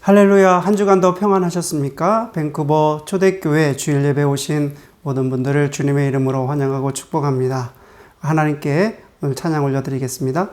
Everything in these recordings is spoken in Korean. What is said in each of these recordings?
할렐루야, 한 주간도 평안하셨습니까? 밴쿠버 초대교회 주일 예배 오신 모든 분들을 주님의 이름으로 환영하고 축복합니다. 하나님께 오늘 찬양 올려드리겠습니다.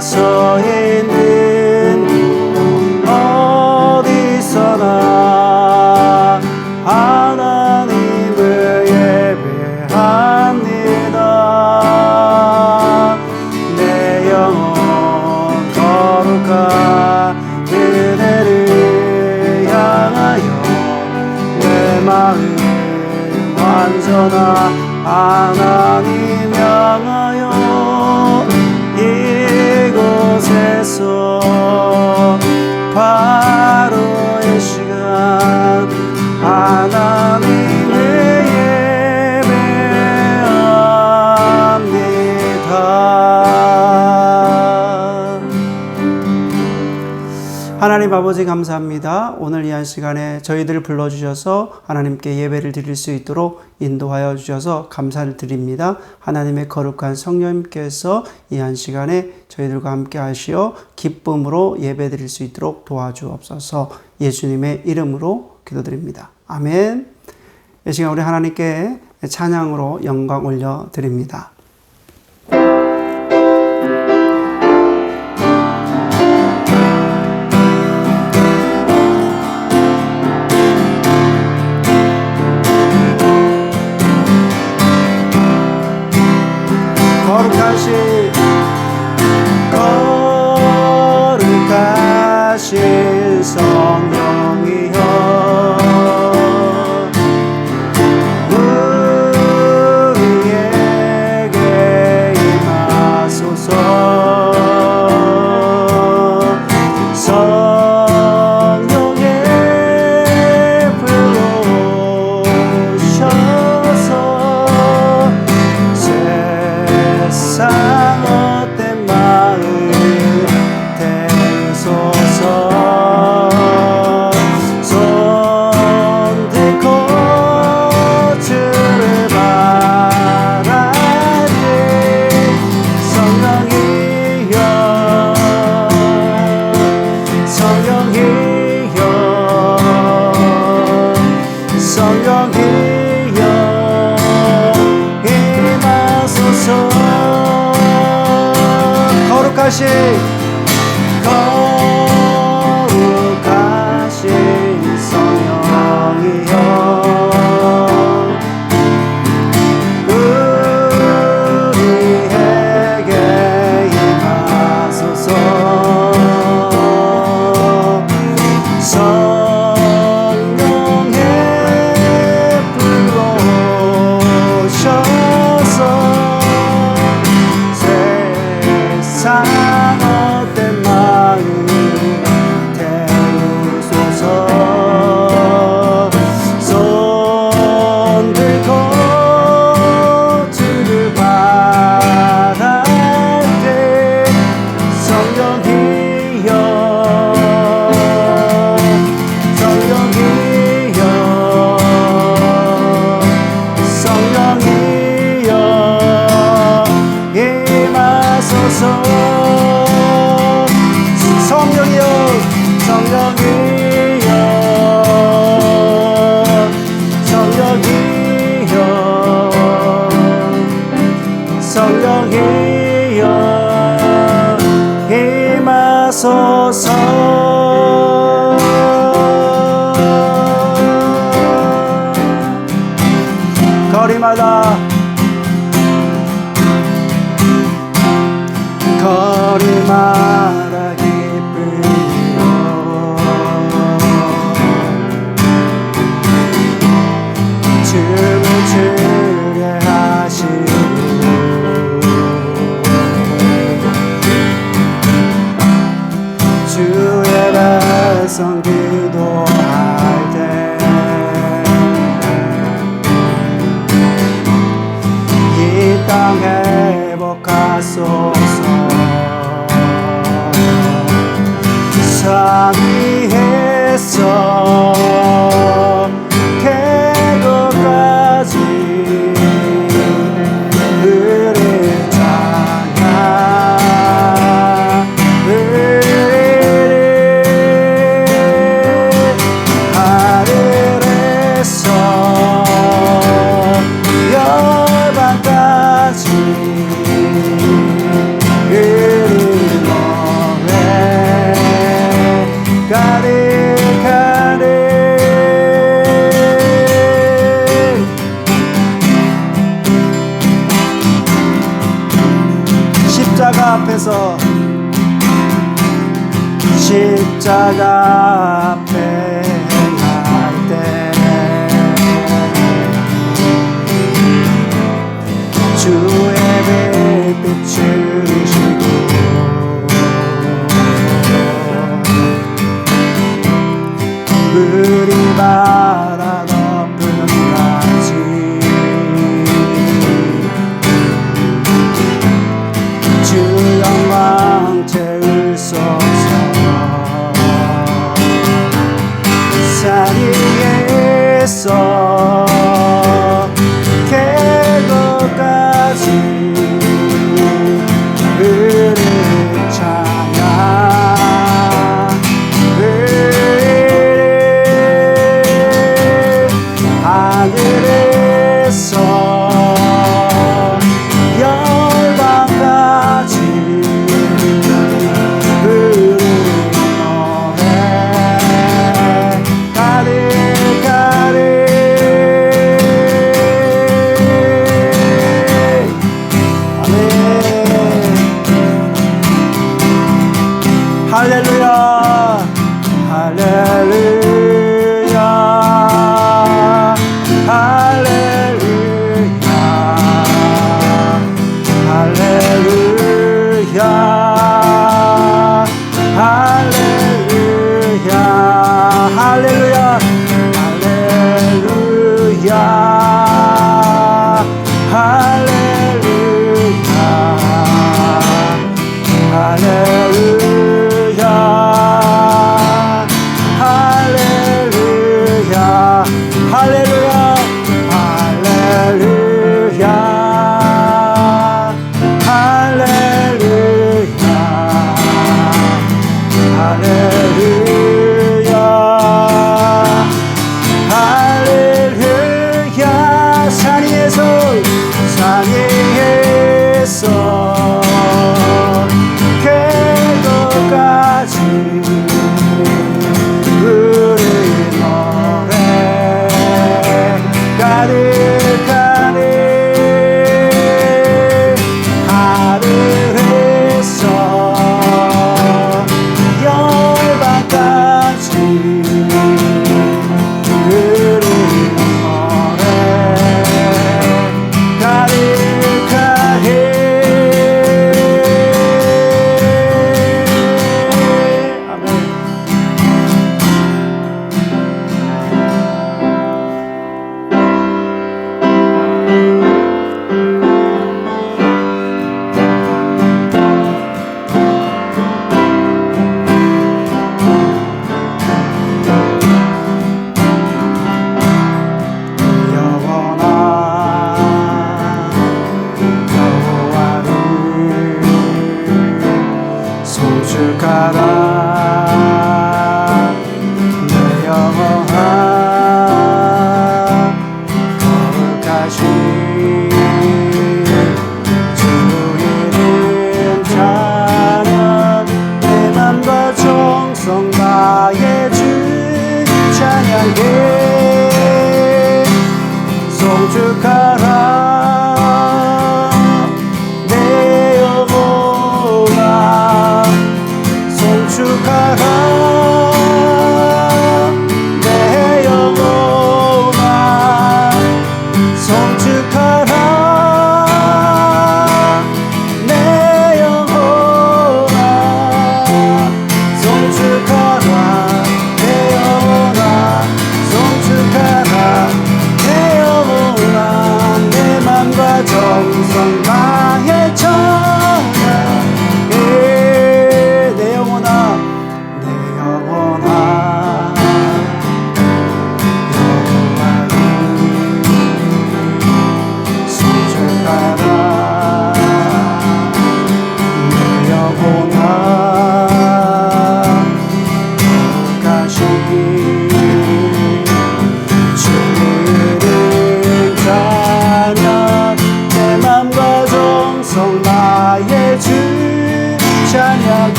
서 있는 곳 어디서나 하나님을 예배합니다. 내 영혼 거룩한 그대를 향하여 내 마음 완전한 하나님 향하여 이곳에서 바로 이 시간 하나님을 예배합니다. 하나님 아버지 감사합니다. 오늘 이 한 시간에 저희들을 불러주셔서 하나님께 예배를 드릴 수 있도록 인도하여 주셔서 감사를 드립니다. 하나님의 거룩한 성령님께서 이 한 시간에 저희들과 함께 하시어 기쁨으로 예배 드릴 수 있도록 도와주옵소서. 예수님의 이름으로 기도드립니다. 아멘. 이 시간 우리 하나님께 찬양으로 영광 올려드립니다. 거룩하신 성령이여 우리에게 임하소서. 성령의 불로 오셔서 세상 헛된 마음 태우소서. 손 들고 주를 바라니 성령이여 성령이여 성령이여 임하소서. 거룩하신 성령이여 우리에게 임하소서. 성령의 불로 오셔서 세상 헛된 마음 태우소서. 손 들고 주를 바랄 때 성령이여 성령이여 성령이여 임하소서. 성령이여 성령이여 성령이여 성령이여 임하소서. 거리마다 거리마다 기쁨이여 춤을 추게 하시고 앞에서 십자가 앞에 행할 때 주의 빛을 비추시고 물이 바라 덮은 같이 주 영광 채우소서. 산 위에서 계곡까지 흐르는 찬양 하늘에서 열방까지 흐르는 노래 가득하리. 아멘. 할렐루야 할렐루야 할렐루야 할렐루야 할렐루야 할렐루야 할렐루야 할렐루야 할렐루야 할렐루야 할렐루야 할렐루야 할렐루야 산 위에서 계곡까지 흐르는 노래 가득하네. 하늘에서 열방까지 흐르는 노래 가득하네. 아멘. 송축하라 내 영혼아 거룩하신 주의 이름 찬양 내 맘과 정성 다해 주 찬양해. 송축하라 내 영혼아 송축하라 내 영혼아 송축하라 내 영혼아 송축하라 내 영혼아 송축하라 내 영혼아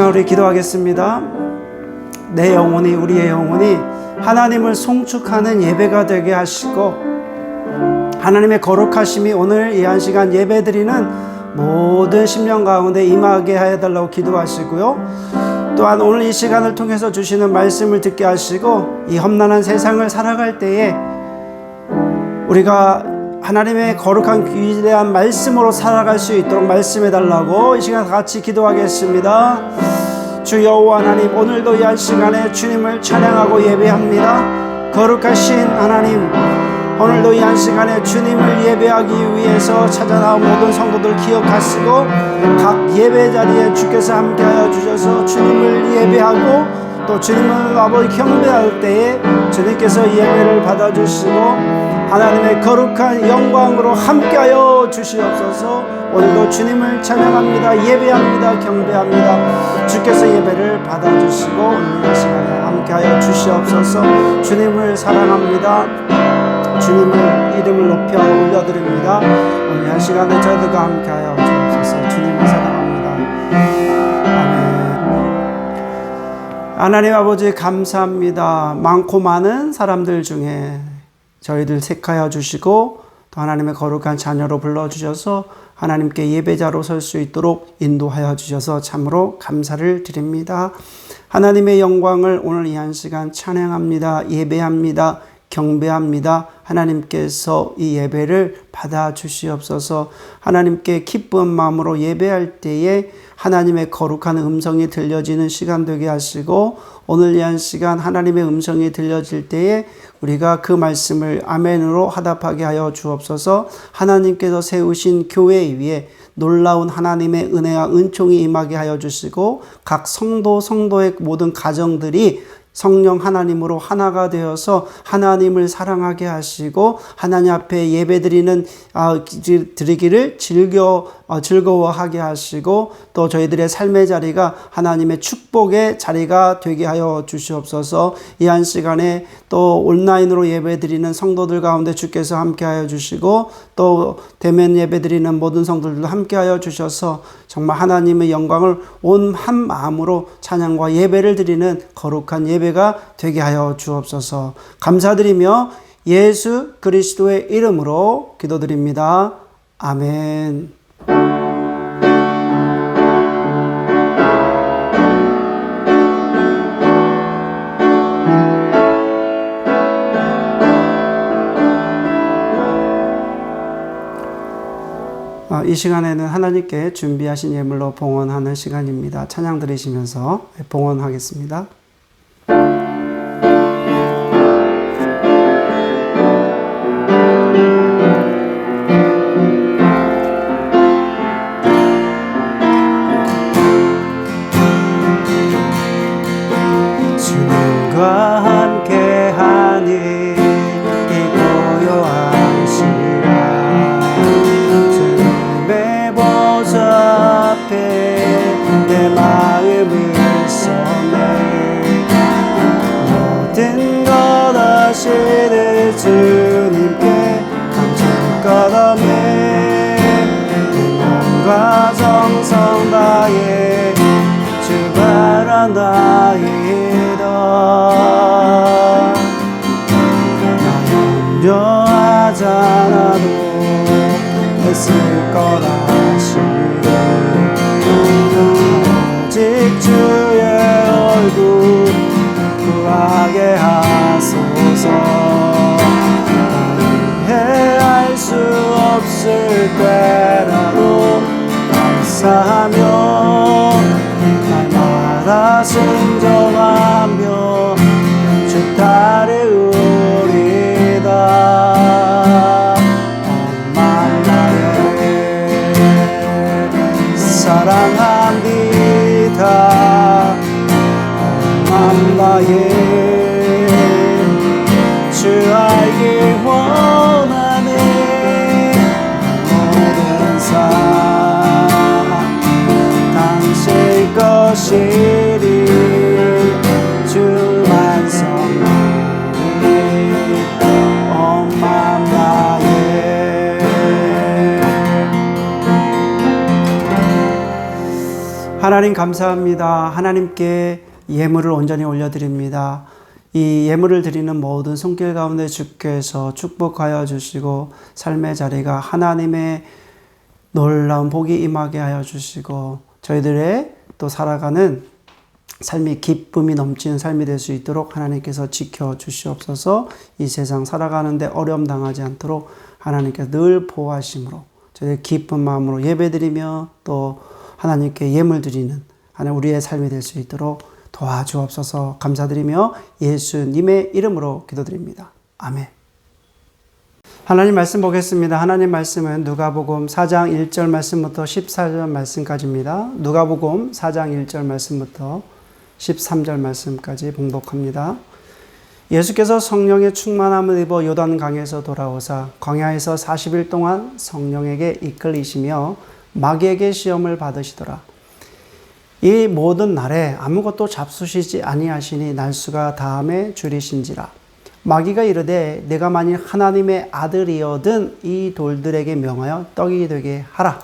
시간 우리 기도하겠습니다. 내 영혼이, 우리의 영혼이 하나님을 송축하는 예배가 되게 하시고 하나님의 거룩하심이 오늘 이 한 시간 예배드리는 모든 심령 가운데 임하게 해달라고 기도하시고요. 또한 오늘 이 시간을 통해서 주시는 말씀을 듣게 하시고 이 험난한 세상을 살아갈 때에 우리가 하나님의 거룩한 귀대한 말씀으로 살아갈 수 있도록 말씀해 달라고 이 시간 같이 기도하겠습니다. 주 여호와 하나님, 오늘도 이 한 시간에 주님을 찬양하고 예배합니다. 거룩하신 하나님, 오늘도 이 한 시간에 주님을 예배하기 위해서 찾아나온 모든 성도들 기억하시고 각 예배 자리에 주께서 함께하여 주셔서 주님을 예배하고 또 주님을 아버지 경배할 때에 주님께서 예배를 받아주시고 하나님의 거룩한 영광으로 함께하여 주시옵소서. 오늘도 주님을 찬양합니다. 예배합니다. 경배합니다. 주께서 예배를 받아주시고 오늘 이 시간에 함께하여 주시옵소서. 주님을 사랑합니다. 주님의 이름을 높여 올려드립니다. 오늘 한 시간에 저희들과 함께하여 주옵소서. 주님을 사랑합니다. 아멘. 하나님 아버지 감사합니다. 많고 많은 사람들 중에 저희들 택하여 주시고 또 하나님의 거룩한 자녀로 불러주셔서 하나님께 예배자로 설 수 있도록 인도하여 주셔서 참으로 감사를 드립니다. 하나님의 영광을 오늘 이 한 시간 찬양합니다. 예배합니다. 경배합니다. 하나님께서 이 예배를 받아 주시옵소서. 하나님께 기쁜 마음으로 예배할 때에 하나님의 거룩한 음성이 들려지는 시간 되게 하시고 오늘 이 한 시간 하나님의 음성이 들려질 때에 우리가 그 말씀을 아멘으로 화답하게 하여 주옵소서. 하나님께서 세우신 교회 위에 놀라운 하나님의 은혜와 은총이 임하게 하여 주시고 각 성도의 모든 가정들이 성령 하나님으로 하나가 되어서 하나님을 사랑하게 하시고 하나님 앞에 예배드리는 드리기를 즐거워하게 하시고 또 저희들의 삶의 자리가 하나님의 축복의 자리가 되게 하여 주시옵소서. 이 한 시간에 또 온라인으로 예배드리는 성도들 가운데 주께서 함께하여 주시고 또 대면 예배드리는 모든 성도들도 함께하여 주셔서 정말 하나님의 영광을 온 한 마음으로 찬양과 예배를 드리는 거룩한 예배가 되게 하여 주옵소서. 감사드리며 예수 그리스도의 이름으로 기도드립니다. 아멘. 이 시간에는 하나님께 준비하신 예물로 봉헌하는 시간입니다. 찬양 들으시면서 봉헌하겠습니다. 주님과 함께하니 이 고요한 시간 주님의 보좌 앞에 내 마음을 쏟네 모든 것 하시는 주님께 감사가 없네 영광과 정성 다해 주 바란다이다 나 염려하지 않아도 했을 거라 하시네 오직 주의 얼굴 구하게 하소서 이해할 수 없을 때라도 감사하며 날마다 순종하며 주 따르리다 엄마 나의 사랑합니다 엄마 나의 주 알길 원하네 모든 하나님 감사합니다. 하나님께 예물을 온전히 올려드립니다. 이 예물을 드리는 모든 손길 가운데 주께서 축복하여 주시고 삶의 자리가 하나님의 놀라운 복이 임하게 하여 주시고 저희들의 또 살아가는 삶이 기쁨이 넘치는 삶이 될 수 있도록 하나님께서 지켜주시옵소서. 이 세상 살아가는데 어려움 당하지 않도록 하나님께서 늘 보호하심으로 저희들 기쁜 마음으로 예배드리며 또 하나님께 예물 드리는 하나님 우리의 삶이 될 수 있도록 도와주옵소서. 감사드리며 예수님의 이름으로 기도드립니다. 아멘. 하나님 말씀 보겠습니다. 하나님 말씀은 누가복음 4장 1절 말씀부터 14절 말씀까지입니다. 누가복음 4장 1절 말씀부터 13절 말씀까지 봉독합니다. 예수께서 성령의 충만함을 입어 요단강에서 돌아오사 광야에서 40일 동안 성령에게 이끌리시며 마귀에게 시험을 받으시더라. 이 모든 날에 아무것도 잡수시지 아니하시니 날수가 다함에 줄이신지라. 마귀가 이르되 내가 만일 하나님의 아들이어든 이 돌들에게 명하여 떡이 되게 하라.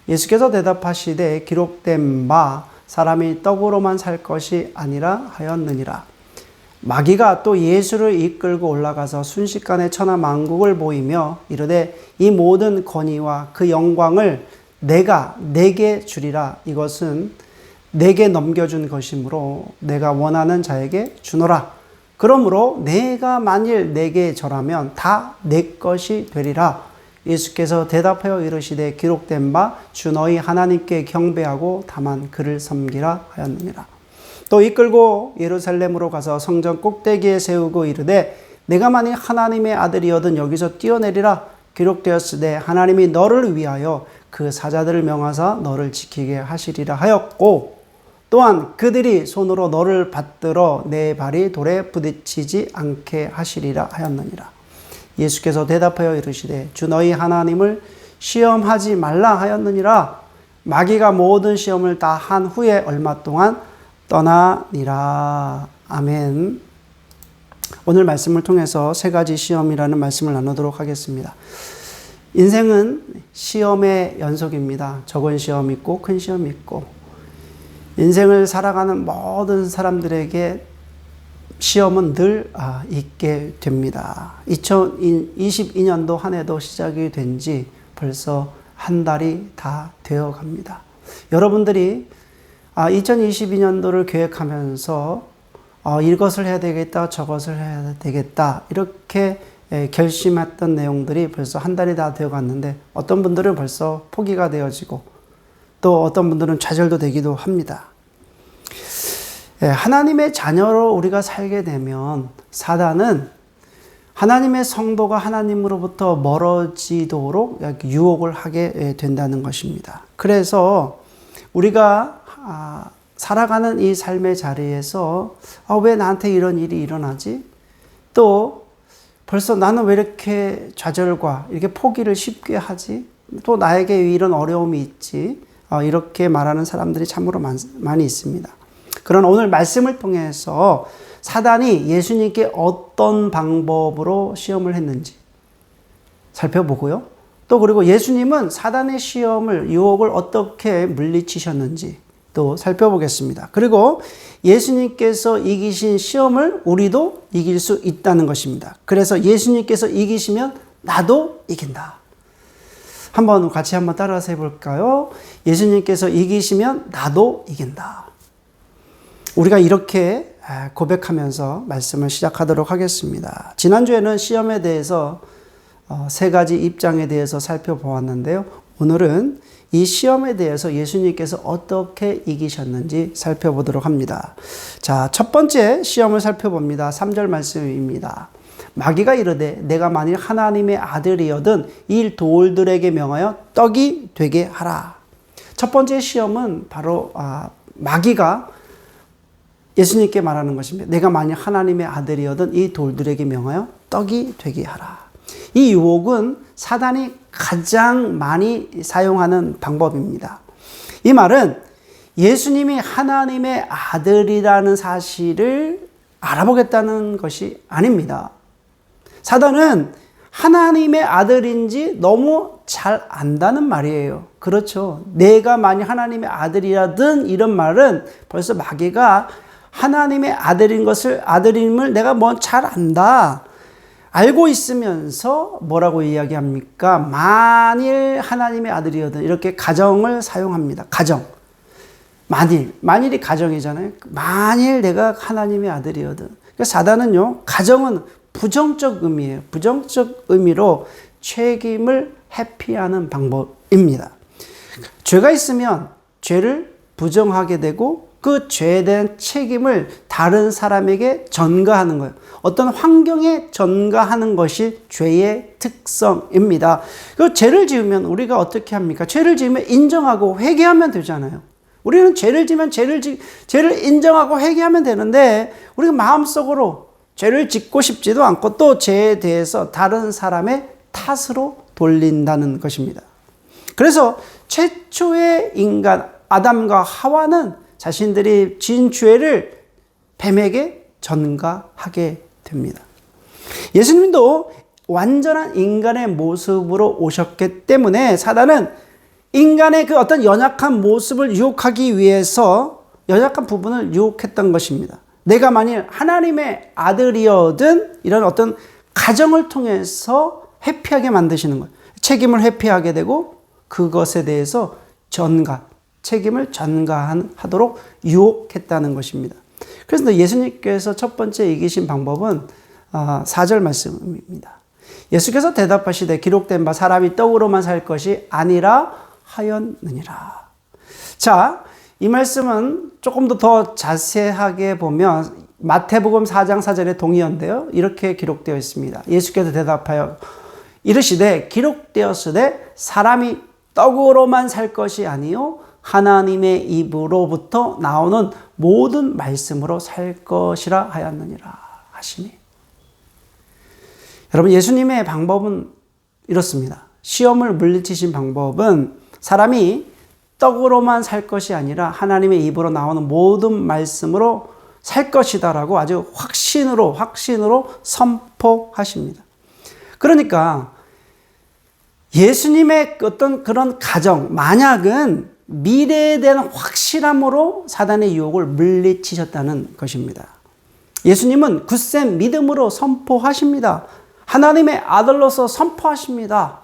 예수께서 대답하시되 기록된 바 사람이 떡으로만 살 것이 아니라 하였느니라. 마귀가 또 예수를 이끌고 올라가서 순식간에 천하 만국을 보이며 이르되 이 모든 권위와 그 영광을 내가 내게 주리라. 이것은 내게 넘겨준 것이므로 내가 원하는 자에게 주노라. 그러므로 내가 만일 내게 절하면 다 내 것이 되리라. 예수께서 대답하여 이르시되 기록된 바 주 너희 하나님께 경배하고 다만 그를 섬기라 하였느니라. 또 이끌고 예루살렘으로 가서 성전 꼭대기에 세우고 이르되 내가 만일 하나님의 아들이어든 여기서 뛰어내리라. 기록되었으되 하나님이 너를 위하여 그 사자들을 명하사 너를 지키게 하시리라 하였고 또한 그들이 손으로 너를 받들어 내 발이 돌에 부딪히지 않게 하시리라 하였느니라. 예수께서 대답하여 이르시되 주 너희 하나님을 시험하지 말라 하였느니라. 마귀가 모든 시험을 다 한 후에 얼마 동안 떠나니라. 아멘. 오늘 말씀을 통해서 세 가지 시험이라는 말씀을 나누도록 하겠습니다. 인생은 시험의 연속입니다. 적은 시험이 있고 큰 시험이 있고 인생을 살아가는 모든 사람들에게 시험은 늘 있게 됩니다. 2022년도 한 해도 시작이 된 지 벌써 한 달이 다 되어 갑니다. 여러분들이 2022년도를 계획하면서 이것을 해야 되겠다, 저것을 해야 되겠다 이렇게 결심했던 내용들이 벌써 한 달이 다 되어 갔는데 어떤 분들은 벌써 포기가 되어지고 또 어떤 분들은 좌절도 되기도 합니다. 하나님의 자녀로 우리가 살게 되면 사단은 하나님의 성도가 하나님으로부터 멀어지도록 유혹을 하게 된다는 것입니다. 그래서 우리가 살아가는 이 삶의 자리에서 왜 나한테 이런 일이 일어나지? 또 벌써 나는 왜 이렇게 좌절과 이렇게 포기를 쉽게 하지? 또 나에게 이런 어려움이 있지? 이렇게 말하는 사람들이 참으로 많이 있습니다. 그러나 오늘 말씀을 통해서 사단이 예수님께 어떤 방법으로 시험을 했는지 살펴보고요. 또 그리고 예수님은 사단의 시험을, 유혹을 어떻게 물리치셨는지 또 살펴보겠습니다. 그리고 예수님께서 이기신 시험을 우리도 이길 수 있다는 것입니다. 그래서 예수님께서 이기시면 나도 이긴다. 같이 한번 따라서 해볼까요? 예수님께서 이기시면 나도 이긴다. 우리가 이렇게 고백하면서 말씀을 시작하도록 하겠습니다. 지난주에는 시험에 대해서 세 가지 입장에 대해서 살펴보았는데요. 오늘은 이 시험에 대해서 예수님께서 어떻게 이기셨는지 살펴보도록 합니다. 자, 첫 번째 시험을 살펴봅니다. 3절 말씀입니다. 마귀가 이르되 내가 만일 하나님의 아들이어든 이 돌들에게 명하여 떡이 되게 하라. 첫 번째 시험은 바로 마귀가 예수님께 말하는 것입니다. 내가 만일 하나님의 아들이어든 이 돌들에게 명하여 떡이 되게 하라. 이 유혹은 사단이 가장 많이 사용하는 방법입니다. 이 말은 예수님이 하나님의 아들이라는 사실을 알아보겠다는 것이 아닙니다. 사단은 하나님의 아들인지 너무 잘 안다는 말이에요. 그렇죠. 내가 만약 하나님의 아들이라든 이런 말은 벌써 마귀가 하나님의 아들임을 내가 뭐 잘 안다. 알고 있으면서 뭐라고 이야기합니까? 만일 하나님의 아들이거든. 이렇게 가정을 사용합니다. 가정. 만일이 가정이잖아요. 만일 내가 하나님의 아들이거든. 그러니까 사단은요, 가정은 부정적 의미예요. 부정적 의미로 책임을 회피하는 방법입니다. 죄가 있으면 죄를 부정하게 되고 그 죄에 대한 책임을 다른 사람에게 전가하는 거예요. 어떤 환경에 전가하는 것이 죄의 특성입니다. 그 죄를 지으면 우리가 어떻게 합니까? 죄를 지으면 인정하고 회개하면 되잖아요. 우리는 죄를 지면 죄를 인정하고 회개하면 되는데 우리가 마음속으로 죄를 짓고 싶지도 않고 또 죄에 대해서 다른 사람의 탓으로 돌린다는 것입니다. 그래서 최초의 인간 아담과 하와는 자신들이 지은 죄를 뱀에게 전가하게 됩니다. 예수님도 완전한 인간의 모습으로 오셨기 때문에 사단은 인간의 그 어떤 연약한 모습을 유혹하기 위해서 연약한 부분을 유혹했던 것입니다. 내가 만일 하나님의 아들이어든 이런 어떤 가정을 통해서 회피하게 만드시는 거예요. 책임을 회피하게 되고 그것에 대해서 책임을 전가하도록 유혹했다는 것입니다. 그래서 예수님께서 첫 번째 이기신 방법은 4절 말씀입니다. 예수께서 대답하시되 기록된 바 사람이 떡으로만 살 것이 아니라 하였느니라. 자, 이 말씀은 조금 더 자세하게 보면 마태복음 4장 4절의 동의어인데요. 이렇게 기록되어 있습니다. 예수께서 대답하여 이르시되 기록되었으되 사람이 떡으로만 살 것이 아니요 하나님의 입으로부터 나오는 모든 말씀으로 살 것이라 하였느니라 하시니. 여러분, 예수님의 방법은 이렇습니다. 시험을 물리치신 방법은 사람이 떡으로만 살 것이 아니라 하나님의 입으로 나오는 모든 말씀으로 살 것이다라고 아주 확신으로 선포하십니다. 그러니까 예수님의 어떤 그런 가정, 만약은 미래에 대한 확실함으로 사단의 유혹을 물리치셨다는 것입니다. 예수님은 굳센 믿음으로 선포하십니다. 하나님의 아들로서 선포하십니다.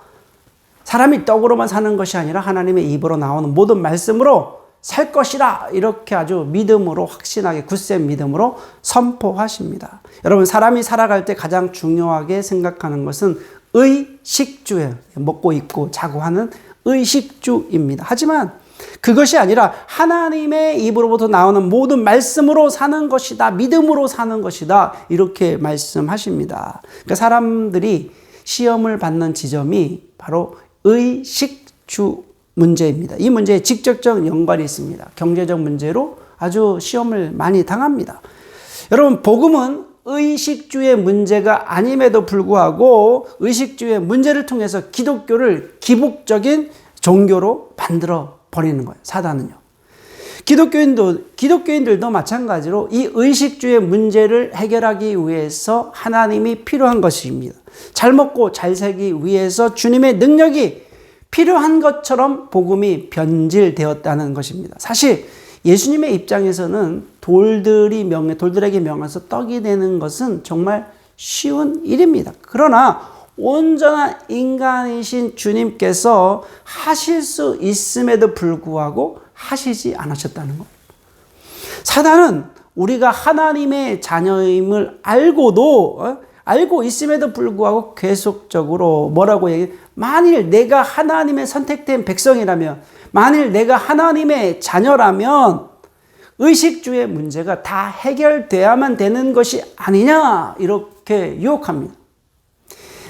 사람이 떡으로만 사는 것이 아니라 하나님의 입으로 나오는 모든 말씀으로 살 것이라 이렇게 아주 믿음으로 확신하게 굳센 믿음으로 선포하십니다. 여러분, 사람이 살아갈 때 가장 중요하게 생각하는 것은 의식주예요. 먹고 입고 자고 하는 의식주입니다. 하지만 그것이 아니라 하나님의 입으로부터 나오는 모든 말씀으로 사는 것이다. 믿음으로 사는 것이다. 이렇게 말씀하십니다. 그러니까 사람들이 시험을 받는 지점이 바로 의식주 문제입니다. 이 문제에 직접적 연관이 있습니다. 경제적 문제로 아주 시험을 많이 당합니다. 여러분, 복음은 의식주의 문제가 아님에도 불구하고 의식주의 문제를 통해서 기독교를 기복적인 종교로 만들어 버리는 거예요. 사단은요. 기독교인들도 마찬가지로 이 의식주의 문제를 해결하기 위해서 하나님이 필요한 것입니다. 잘 먹고 잘 살기 위해서 주님의 능력이 필요한 것처럼 복음이 변질되었다는 것입니다. 사실 예수님의 입장에서는 돌들에게 명해서 떡이 되는 것은 정말 쉬운 일입니다. 그러나 온전한 인간이신 주님께서 하실 수 있음에도 불구하고 하시지 않으셨다는 것. 사단은 우리가 하나님의 자녀임을 알고 있음에도 불구하고 계속적으로 뭐라고 얘기해요? 만일 내가 하나님의 선택된 백성이라면, 만일 내가 하나님의 자녀라면 의식주의 문제가 다 해결돼야만 되는 것이 아니냐 이렇게 유혹합니다.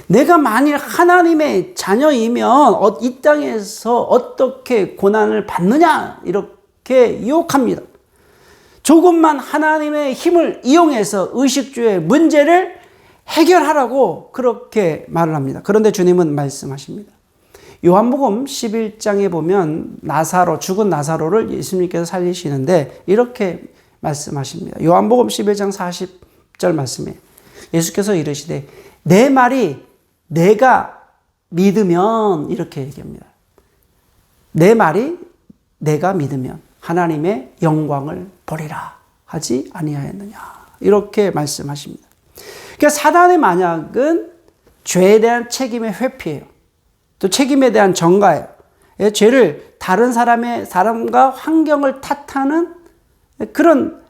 내가 만일 하나님의 자녀이면 이 땅에서 어떻게 고난을 받느냐 이렇게 유혹합니다. 조금만 하나님의 힘을 이용해서 의식주의 문제를 해결하라고 그렇게 말을 합니다. 그런데 주님은 말씀하십니다. 요한복음 11장에 보면 죽은 나사로를 예수님께서 살리시는데 이렇게 말씀하십니다. 요한복음 11장 40절 말씀에 예수께서 이르시되 내 말이 내가 믿으면 이렇게 얘기합니다. 내 말이 내가 믿으면 하나님의 영광을 보리라 하지 아니하였느냐. 이렇게 말씀하십니다. 그러니까 사단의 만약은 죄에 대한 책임의 회피예요. 또 책임에 대한 전가예요. 죄를 다른 사람과 환경을 탓하는 그런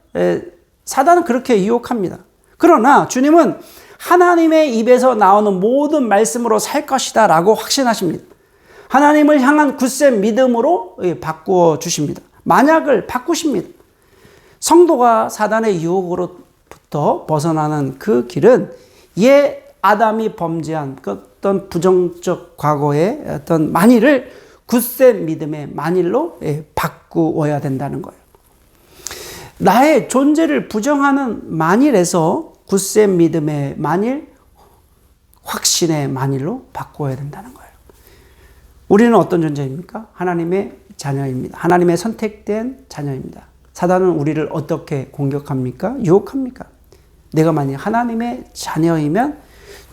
사단은 그렇게 유혹합니다. 그러나 주님은 하나님의 입에서 나오는 모든 말씀으로 살 것이다 라고 확신하십니다. 하나님을 향한 굳센 믿음으로 바꾸어 주십니다. 만약을 바꾸십니다. 성도가 사단의 유혹으로부터 벗어나는 그 길은 옛 아담이 범죄한 그 어떤 부정적 과거의 어떤 만일을 굳센 믿음의 만일로 바꾸어야 된다는 거예요. 나의 존재를 부정하는 만일에서 굳센 믿음의 만일, 확신의 만일로 바꿔야 된다는 거예요. 우리는 어떤 존재입니까? 하나님의 자녀입니다. 하나님의 선택된 자녀입니다. 사단은 우리를 어떻게 공격합니까? 유혹합니까? 내가 만약 하나님의 자녀이면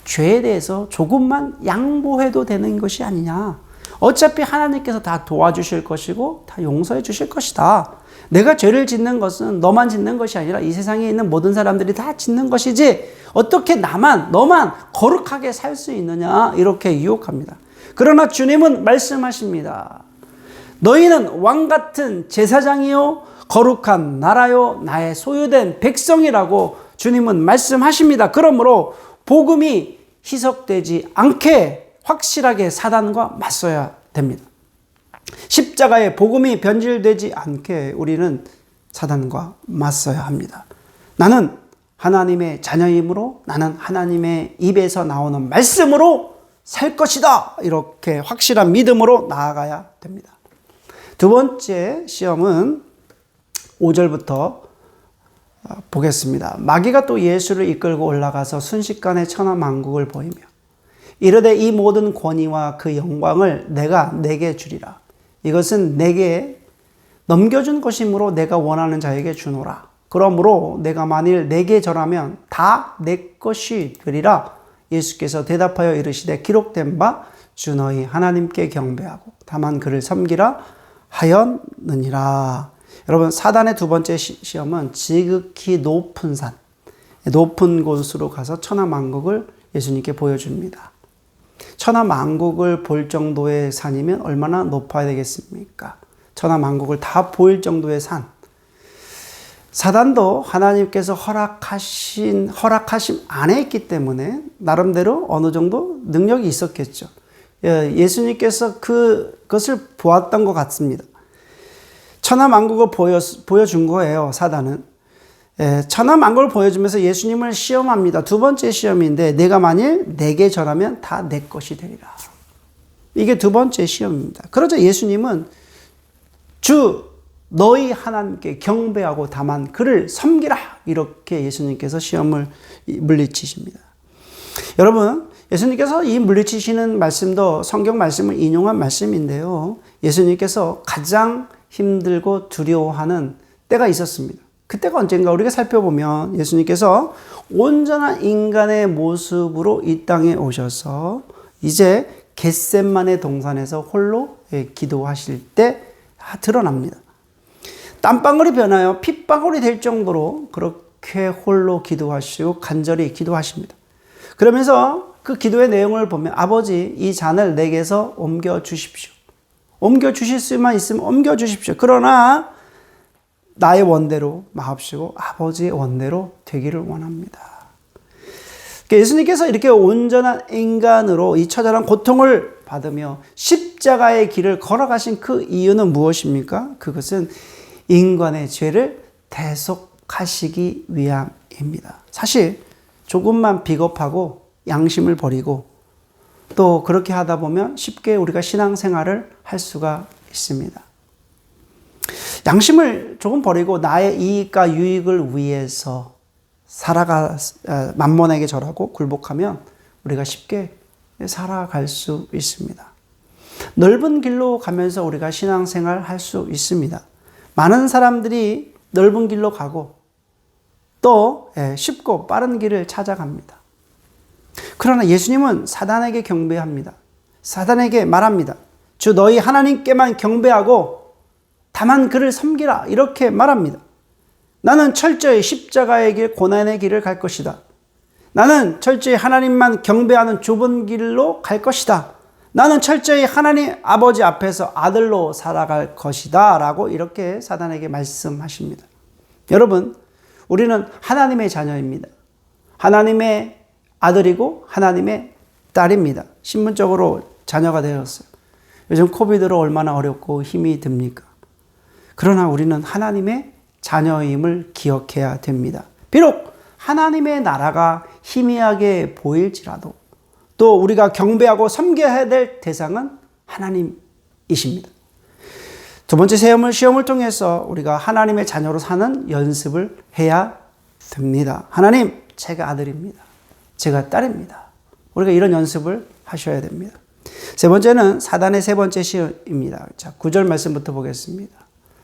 죄에 대해서 조금만 양보해도 되는 것이 아니냐. 어차피 하나님께서 다 도와주실 것이고 다 용서해 주실 것이다. 내가 죄를 짓는 것은 너만 짓는 것이 아니라 이 세상에 있는 모든 사람들이 다 짓는 것이지 어떻게 너만 거룩하게 살 수 있느냐 이렇게 유혹합니다. 그러나 주님은 말씀하십니다. 너희는 왕같은 제사장이요 거룩한 나라요 나의 소유된 백성이라고 주님은 말씀하십니다. 그러므로 복음이 희석되지 않게 확실하게 사단과 맞서야 됩니다. 십자가의 복음이 변질되지 않게 우리는 사단과 맞서야 합니다. 나는 하나님의 자녀이므로 나는 하나님의 입에서 나오는 말씀으로 살 것이다. 이렇게 확실한 믿음으로 나아가야 됩니다. 두 번째 시험은 5절부터 보겠습니다. 마귀가 또 예수를 이끌고 올라가서 순식간에 천하만국을 보이며 이르되 이 모든 권위와 그 영광을 내가 내게 주리라. 이것은 내게 넘겨준 것이므로 내가 원하는 자에게 주노라. 그러므로 내가 만일 내게 절하면 다 내 것이 되리라. 예수께서 대답하여 이르시되 기록된 바 주 너희 하나님께 경배하고 다만 그를 섬기라 하였느니라. 여러분 사단의 두 번째 시험은 지극히 높은 산, 높은 곳으로 가서 천하만국을 예수님께 보여줍니다. 천하만국을 볼 정도의 산이면 얼마나 높아야 되겠습니까? 천하만국을 다 보일 정도의 산. 사단도 하나님께서 허락하심 안에 있기 때문에 나름대로 어느 정도 능력이 있었겠죠. 예수님께서 그것을 보았던 것 같습니다. 천하만국을 보여준 거예요, 사단은. 천하만국을 보여주면서 예수님을 시험합니다. 두 번째 시험인데 내가 만일 내게 절하면 다 내 것이 되리라. 이게 두 번째 시험입니다. 그러자 예수님은 주 너희 하나님께 경배하고 다만 그를 섬기라. 이렇게 예수님께서 시험을 물리치십니다. 여러분 예수님께서 이 물리치시는 말씀도 성경 말씀을 인용한 말씀인데요. 예수님께서 가장 힘들고 두려워하는 때가 있었습니다. 그때가 언젠가 우리가 살펴보면 예수님께서 온전한 인간의 모습으로 이 땅에 오셔서 이제 겟셋마네 동산에서 홀로 기도하실 때 드러납니다. 땀방울이 변하여 핏방울이 될 정도로 그렇게 홀로 기도하시고 간절히 기도하십니다. 그러면서 그 기도의 내용을 보면 아버지 이 잔을 내게서 옮겨 주십시오. 옮겨 주실 수만 있으면 옮겨 주십시오. 그러나 나의 원대로 마옵시고 아버지의 원대로 되기를 원합니다. 예수님께서 이렇게 온전한 인간으로 이 처절한 고통을 받으며 십자가의 길을 걸어가신 그 이유는 무엇입니까? 그것은 인간의 죄를 대속하시기 위함입니다. 사실 조금만 비겁하고 양심을 버리고 또 그렇게 하다 보면 쉽게 우리가 신앙생활을 할 수가 있습니다. 양심을 조금 버리고 나의 이익과 유익을 위해서 만몬에게 절하고 굴복하면 우리가 쉽게 살아갈 수 있습니다. 넓은 길로 가면서 우리가 신앙생활 할 수 있습니다. 많은 사람들이 넓은 길로 가고 또 쉽고 빠른 길을 찾아갑니다. 그러나 예수님은 사단에게 경배합니다. 사단에게 말합니다. 주 너희 하나님께만 경배하고 다만 그를 섬기라. 이렇게 말합니다. 나는 철저히 십자가의 길, 고난의 길을 갈 것이다. 나는 철저히 하나님만 경배하는 좁은 길로 갈 것이다. 나는 철저히 하나님 아버지 앞에서 아들로 살아갈 것이다. 라고 이렇게 사단에게 말씀하십니다. 여러분, 우리는 하나님의 자녀입니다. 하나님의 아들이고 하나님의 딸입니다. 신분적으로 자녀가 되었어요. 요즘 코비드로 얼마나 어렵고 힘이 듭니까? 그러나 우리는 하나님의 자녀임을 기억해야 됩니다. 비록 하나님의 나라가 희미하게 보일지라도 또 우리가 경배하고 섬겨야 될 대상은 하나님이십니다. 두 번째 시험을 통해서 우리가 하나님의 자녀로 사는 연습을 해야 됩니다. 하나님, 제가 아들입니다. 제가 딸입니다. 우리가 이런 연습을 하셔야 됩니다. 세 번째는 사단의 세 번째 시험입니다. 자, 9절 말씀부터 보겠습니다.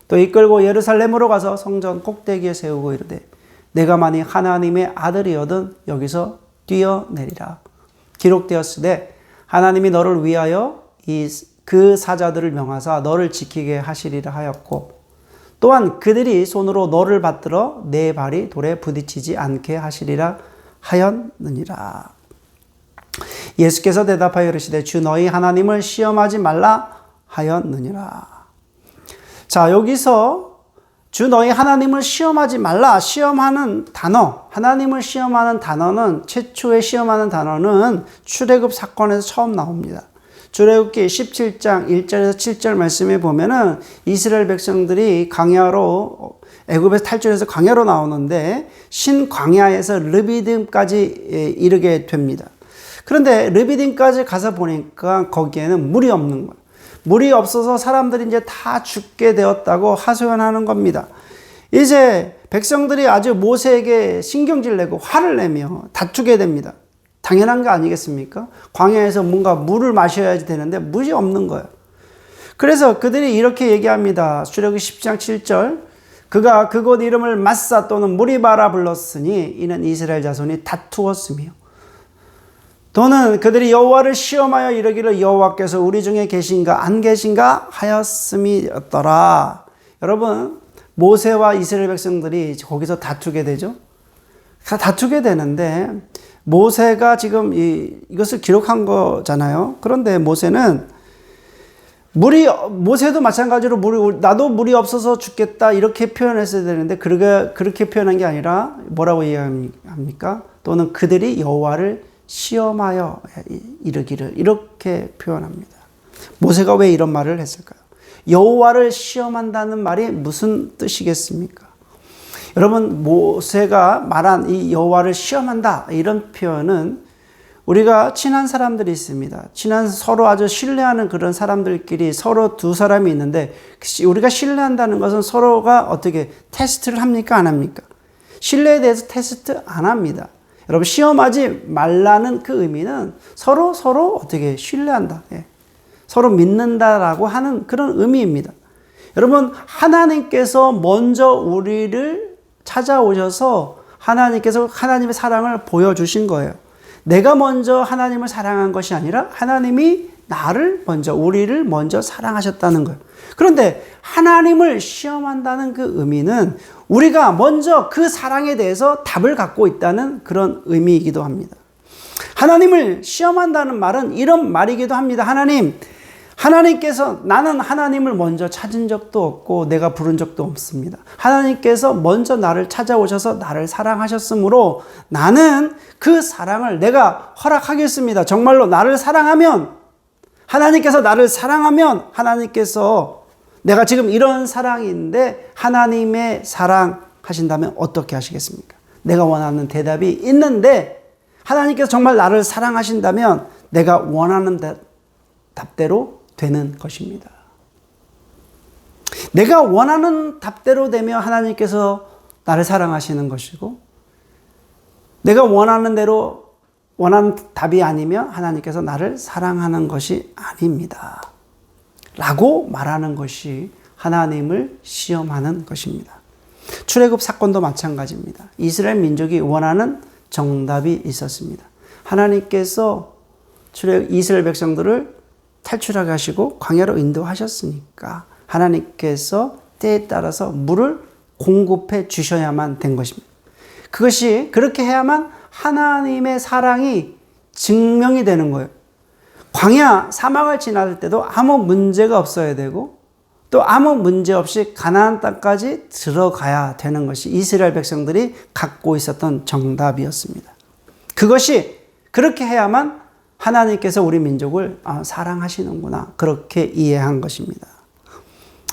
또 이끌고 예루살렘으로 가서 성전 꼭대기에 세우고 이르되 내가 만일 하나님의 아들이거든 여기서 뛰어내리라. 기록되었으되 하나님이 너를 위하여 그 사자들을 명하사 너를 지키게 하시리라 하였고 또한 그들이 손으로 너를 받들어 내 발이 돌에 부딪히지 않게 하시리라 하였느니라. 예수께서 대답하여 이르시되 주 너희 하나님을 시험하지 말라 하였느니라. 자, 여기서 주 너희 하나님을 시험하지 말라. 시험하는 단어, 하나님을 시험하는 단어는 최초의 시험하는 단어는 출애굽 사건에서 처음 나옵니다. 출애굽기 17장 1절에서 7절 말씀에 보면은 이스라엘 백성들이 광야로 애굽에서 탈출해서 광야로 나오는데 신광야에서 르비딤까지 이르게 됩니다. 그런데 르비딤까지 가서 보니까 거기에는 물이 없는 거예요. 물이 없어서 사람들이 이제 다 죽게 되었다고 하소연하는 겁니다. 이제 백성들이 아주 모세에게 신경질 내고 화를 내며 다투게 됩니다. 당연한 거 아니겠습니까? 광야에서 뭔가 물을 마셔야지 되는데 물이 없는 거예요. 그래서 그들이 이렇게 얘기합니다. 출애굽기 10장 7절 그가 그곳 이름을 마사 또는 무리바라 불렀으니 이는 이스라엘 자손이 다투었으며 또는 그들이 여호와를 시험하여 이르기를 여호와께서 우리 중에 계신가 안 계신가 하였음이었더라. 여러분, 모세와 이스라엘 백성들이 거기서 다투게 되죠. 다투게 되는데 모세가 지금 이것을 기록한 거잖아요. 그런데 모세는 모세도 마찬가지로 나도 물이 없어서 죽겠다 이렇게 표현했어야 되는데 그렇게 표현한 게 아니라 뭐라고 이야기합니까? 또는 그들이 여호와를 시험하여 이르기를 이렇게 표현합니다. 모세가 왜 이런 말을 했을까요? 여호와를 시험한다는 말이 무슨 뜻이겠습니까? 여러분, 모세가 말한 이 여호와를 시험한다 이런 표현은 우리가 친한 사람들이 있습니다. 친한 서로 아주 신뢰하는 그런 사람들끼리 서로 두 사람이 있는데 우리가 신뢰한다는 것은 서로가 어떻게 테스트를 합니까? 안 합니까? 신뢰에 대해서 테스트 안 합니다. 여러분, 시험하지 말라는 그 의미는 서로 어떻게 신뢰한다. 서로 믿는다라고 하는 그런 의미입니다. 여러분, 하나님께서 먼저 우리를 찾아오셔서 하나님께서 하나님의 사랑을 보여주신 거예요. 내가 먼저 하나님을 사랑한 것이 아니라 하나님이 우리를 먼저 사랑하셨다는 거예요. 그런데 하나님을 시험한다는 그 의미는 우리가 먼저 그 사랑에 대해서 답을 갖고 있다는 그런 의미이기도 합니다. 하나님을 시험한다는 말은 이런 말이기도 합니다. 하나님께서 나는 하나님을 먼저 찾은 적도 없고 내가 부른 적도 없습니다. 하나님께서 먼저 나를 찾아오셔서 나를 사랑하셨으므로 나는 그 사랑을 내가 허락하겠습니다. 정말로 나를 사랑하면 하나님께서 나를 사랑하면 하나님께서 내가 지금 이런 사랑인데 하나님의 사랑하신다면 어떻게 하시겠습니까? 내가 원하는 대답이 있는데 하나님께서 정말 나를 사랑하신다면 내가 원하는 답대로 되는 것입니다. 내가 원하는 답대로 되며 하나님께서 나를 사랑하시는 것이고 내가 원하는 대로 원하는 답이 아니면 하나님께서 나를 사랑하는 것이 아닙니다. 라고 말하는 것이 하나님을 시험하는 것입니다. 출애굽 사건도 마찬가지입니다. 이스라엘 민족이 원하는 정답이 있었습니다. 하나님께서 이스라엘 백성들을 탈출하게 하시고 광야로 인도하셨으니까 하나님께서 때에 따라서 물을 공급해 주셔야만 된 것입니다. 그것이 그렇게 해야만 하나님의 사랑이 증명이 되는 거예요. 광야 사막을 지날 때도 아무 문제가 없어야 되고 또 아무 문제 없이 가나안 땅까지 들어가야 되는 것이 이스라엘 백성들이 갖고 있었던 정답이었습니다. 그것이 그렇게 해야만 하나님께서 우리 민족을 사랑하시는구나 그렇게 이해한 것입니다.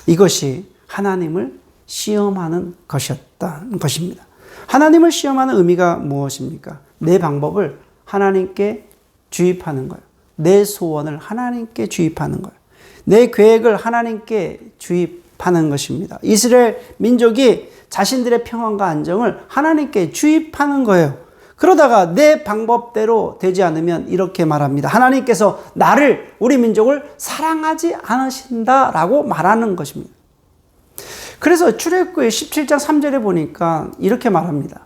이것이 하나님을 시험하는 것이었다는 것입니다. 하나님을 시험하는 의미가 무엇입니까? 내 방법을 하나님께 주입하는 거예요. 내 소원을 하나님께 주입하는 거예요. 내 계획을 하나님께 주입하는 것입니다. 이스라엘 민족이 자신들의 평안과 안정을 하나님께 주입하는 거예요. 그러다가 내 방법대로 되지 않으면 이렇게 말합니다. 하나님께서 나를, 우리 민족을 사랑하지 않으신다라고 말하는 것입니다. 그래서 출애굽기 17장 3절에 보니까 이렇게 말합니다.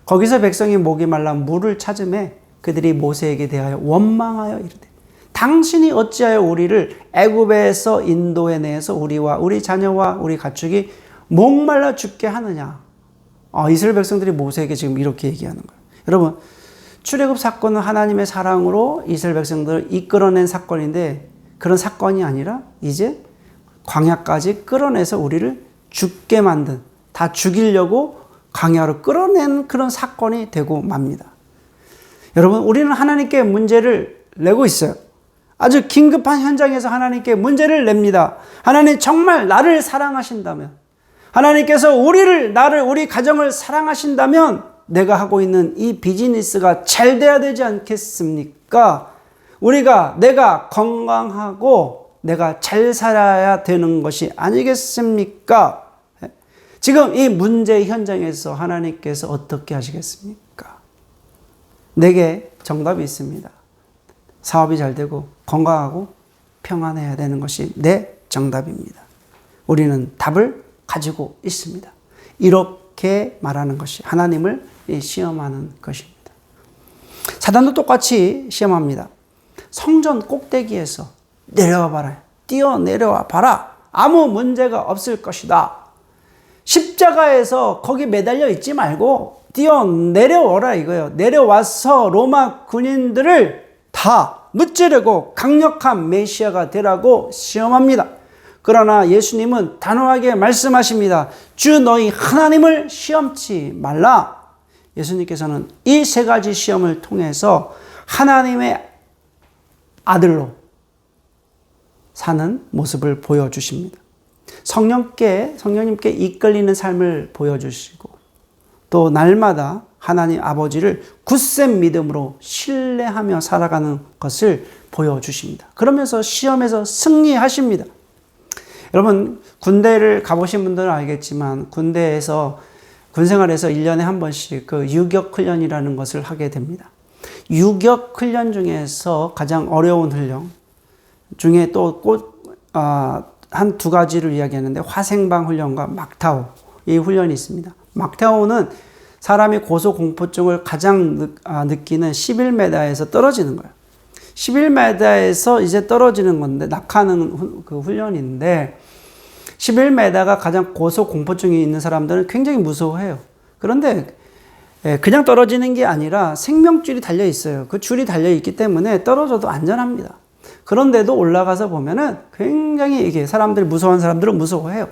거기서 백성이 목이 말라 물을 찾음에 그들이 모세에게 대하여 원망하여 이르되 당신이 어찌하여 우리를 애굽에서 인도해내서 우리와 우리 자녀와 우리 가축이 목말라 죽게 하느냐. 이스라엘 백성들이 모세에게 지금 이렇게 얘기하는 거예요. 여러분, 출애굽 사건은 하나님의 사랑으로 이스라엘 백성들을 이끌어낸 사건인데 그런 사건이 아니라 이제 광야까지 끌어내서 우리를 죽게 만든, 다 죽이려고 광야로 끌어낸 그런 사건이 되고 맙니다. 여러분, 우리는 하나님께 문제를 내고 있어요. 아주 긴급한 현장에서 하나님께 문제를 냅니다. 하나님 정말 나를 사랑하신다면, 하나님께서 나를, 우리 가정을 사랑하신다면 내가 하고 있는 이 비즈니스가 잘 돼야 되지 않겠습니까? 내가 건강하고 내가 잘 살아야 되는 것이 아니겠습니까? 지금 이 문제 현장에서 하나님께서 어떻게 하시겠습니까? 내게 정답이 있습니다. 사업이 잘 되고 건강하고 평안해야 되는 것이 내 정답입니다. 우리는 답을 가지고 있습니다. 이렇게 말하는 것이 하나님을 시험하는 것입니다. 사단도 똑같이 시험합니다. 성전 꼭대기에서 내려와 봐라. 뛰어 내려와 봐라. 아무 문제가 없을 것이다. 십자가에서 거기 매달려 있지 말고 뛰어 내려오라 이거예요. 내려와서 로마 군인들을 다 무찌르고 강력한 메시아가 되라고 시험합니다. 그러나 예수님은 단호하게 말씀하십니다. 주 너희 하나님을 시험치 말라. 예수님께서는 이 세 가지 시험을 통해서 하나님의 아들로 사는 모습을 보여주십니다. 성령님께 이끌리는 삶을 보여주시고 또 날마다 하나님 아버지를 굳센 믿음으로 신뢰하며 살아가는 것을 보여주십니다. 그러면서 시험에서 승리하십니다. 여러분, 군대를 가보신 분들은 알겠지만 군대에서 군생활에서 1년에 한 번씩 그 유격훈련이라는 것을 하게 됩니다. 유격훈련 중에서 가장 어려운 훈련 중에 또 한 두 가지를 이야기하는데 화생방 훈련과 막타오 이 훈련이 있습니다. 막타오는 사람이 고소공포증을 가장 느끼는 11m에서 떨어지는 거예요. 11m에서 이제 떨어지는 건데 낙하는 그 훈련인데 11m가 가장 고소공포증이 있는 사람들은 굉장히 무서워해요. 그런데 그냥 떨어지는 게 아니라 생명줄이 달려 있어요. 그 줄이 달려 있기 때문에 떨어져도 안전합니다. 그런데도 올라가서 보면은 굉장히 이게 무서워하는 사람들은 무서워해요.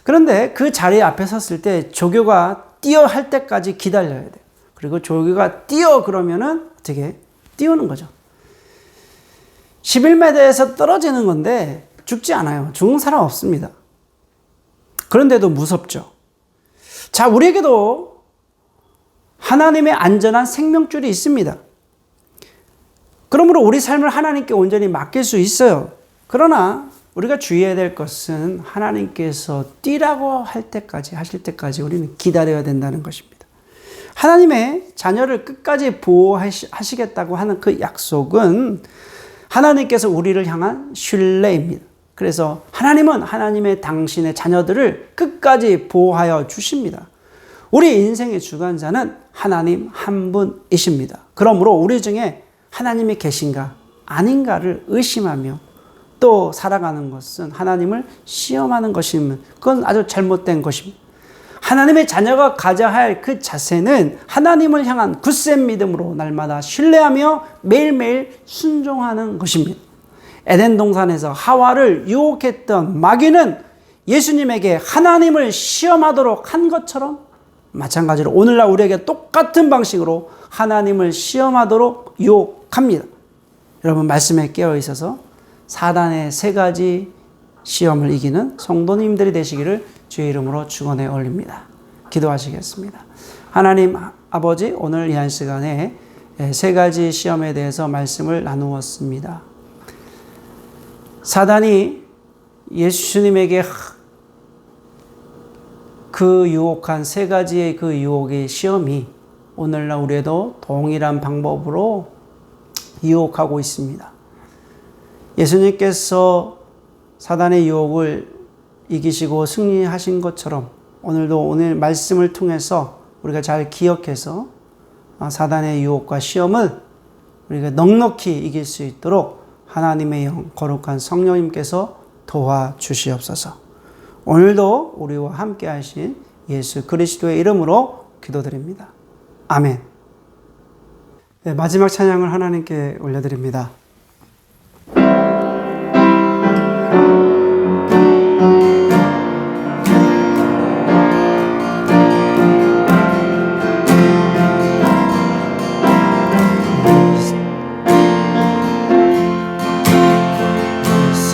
그런데 그 자리 앞에 섰을 때 조교가 뛰어 할 때까지 기다려야 돼요. 그리고 조교가 뛰어 그러면은 어떻게 띄우는 거죠. 11m에서 떨어지는 건데 죽지 않아요. 죽는 사람 없습니다. 그런데도 무섭죠. 자, 우리에게도 하나님의 안전한 생명줄이 있습니다. 그러므로 우리 삶을 하나님께 온전히 맡길 수 있어요. 그러나 우리가 주의해야 될 것은 하나님께서 뛰라고 하실 때까지 우리는 기다려야 된다는 것입니다. 하나님의 자녀를 끝까지 보호하시겠다고 하는 그 약속은 하나님께서 우리를 향한 신뢰입니다. 그래서 하나님은 당신의 자녀들을 끝까지 보호하여 주십니다. 우리 인생의 주관자는 하나님 한 분이십니다. 그러므로 우리 중에 하나님이 계신가 아닌가를 의심하며 또 살아가는 것은 하나님을 시험하는 것이면 그건 아주 잘못된 것입니다. 하나님의 자녀가 가져야 할 그 자세는 하나님을 향한 굳센 믿음으로 날마다 신뢰하며 매일매일 순종하는 것입니다. 에덴 동산에서 하와를 유혹했던 마귀는 예수님에게 하나님을 시험하도록 한 것처럼 마찬가지로 오늘날 우리에게 똑같은 방식으로 하나님을 시험하도록 유혹합니다. 여러분 말씀에 깨어 있어서 사단의 세 가지 시험을 이기는 성도님들이 되시기를 주의 이름으로 축원해 올립니다. 기도하시겠습니다. 하나님 아버지, 오늘 이 한 시간에 세 가지 시험에 대해서 말씀을 나누었습니다. 사단이 예수님에게 그 유혹한 세 가지의 그 유혹의 시험이 오늘날 우리에도 동일한 방법으로 유혹하고 있습니다. 예수님께서 사단의 유혹을 이기시고 승리하신 것처럼 오늘도 오늘 말씀을 통해서 우리가 잘 기억해서 사단의 유혹과 시험을 우리가 넉넉히 이길 수 있도록 하나님의 영, 거룩한 성령님께서 도와주시옵소서. 오늘도 우리와 함께 하신 예수 그리스도의 이름으로 기도드립니다. 아멘. 네, 마지막 찬양을 하나님께 올려드립니다.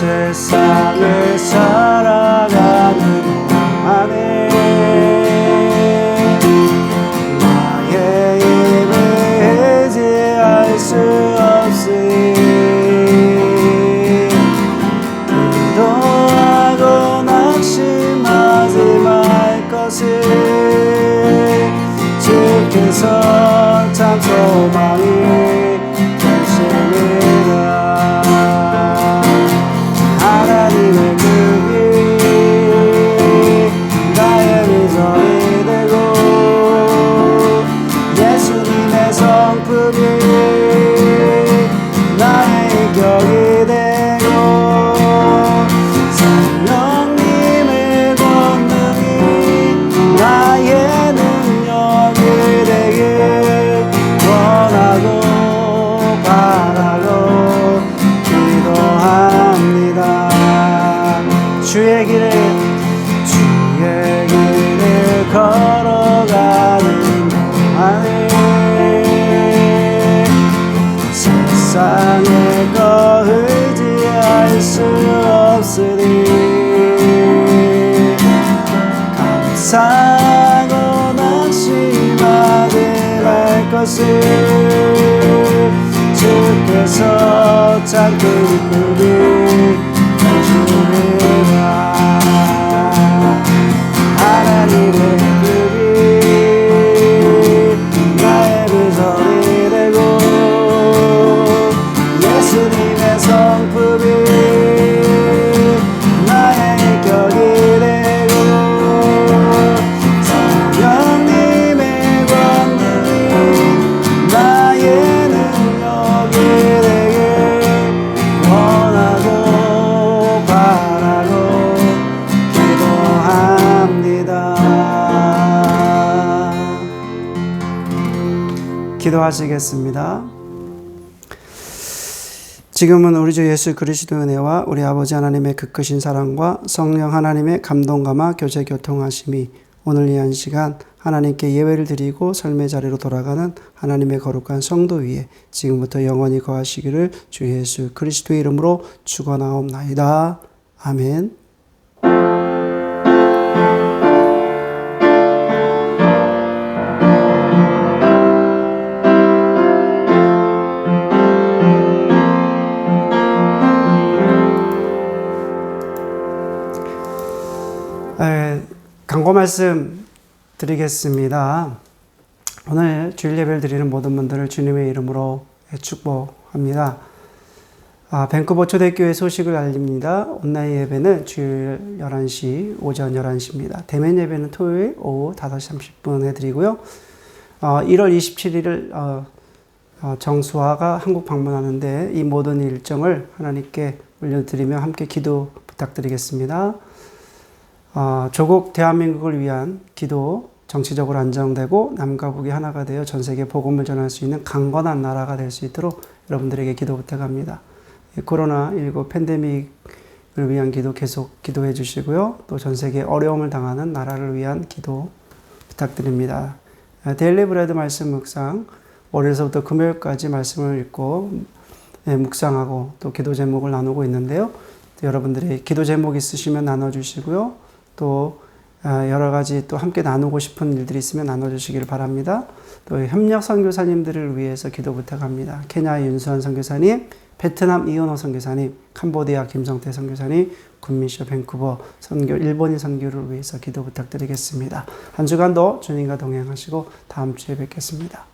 세상을 살아가는 동안에 나의 힘을 해제할 수 없으니 기도하고 낙심하지 말 것을 주께서 참 소망이 되십니다. 하나님의 급이 나의 미소이 되고 예수님의 성품이 나의 인격이 되고 성령님의 권능이 나의 능력이 되길 원하고 바라고 기도합니다. 주의 길을 걸어가는 동안에 세상의 거 의지할 수 없으니 감사하고 낙심하지 말 것을 주께서 참 기쁨이 주시리라. 하나님의 급이 나의 비전이 되고 예수님의 성품이 나의 인격이 되고 성령님의 권능이 나의 능력이 되길 원하고 바라고 기도합니다. 기도하시겠습니다. 지금은 우리 주 예수 그리스도의 은혜와 우리 아버지 하나님의 그 크신 사랑과 성령 하나님의 감동감화 교제 교통하심이 오늘 이 한 시간 하나님께 예배를 드리고 삶의 자리로 돌아가는 하나님의 거룩한 성도 위에 지금부터 영원히 거하시기를 주 예수 그리스도의 이름으로 축원하옵나이다. 아멘. 광고 말씀 드리겠습니다. 오늘 주일 예배를 드리는 모든 분들을 주님의 이름으로 축복합니다. 밴쿠버 초대교회 소식을 알립니다. 온라인 예배는 주일 11시, 오전 11시입니다. 대면 예배는 토요일 오후 5시 30분에 드리고요. 1월 27일을 정수화가 한국 방문하는데 이 모든 일정을 하나님께 올려드리며 함께 기도 부탁드리겠습니다. 조국 대한민국을 위한 기도, 정치적으로 안정되고 남과 북이 하나가 되어 전 세계 복음을 전할 수 있는 강건한 나라가 될 수 있도록 여러분들에게 기도 부탁합니다. 코로나19 팬데믹을 위한 기도 계속 기도해 주시고요. 또 전 세계 어려움을 당하는 나라를 위한 기도 부탁드립니다. 데일리 브레드 말씀 묵상, 월요일서부터 금요일까지 말씀을 읽고 묵상하고 또 기도 제목을 나누고 있는데요. 또 여러분들이 기도 제목 있으시면 나눠주시고요. 또 여러 가지 또 함께 나누고 싶은 일들이 있으면 나눠주시기를 바랍니다. 또 협력 선교사님들을 위해서 기도 부탁합니다. 케냐의 윤수환 선교사님, 베트남 이은호 선교사님, 캄보디아 김성태 선교사님, 군미셔 밴쿠버 선교, 일본인 선교를 위해서 기도 부탁드리겠습니다. 한 주간도 주님과 동행하시고 다음 주에 뵙겠습니다.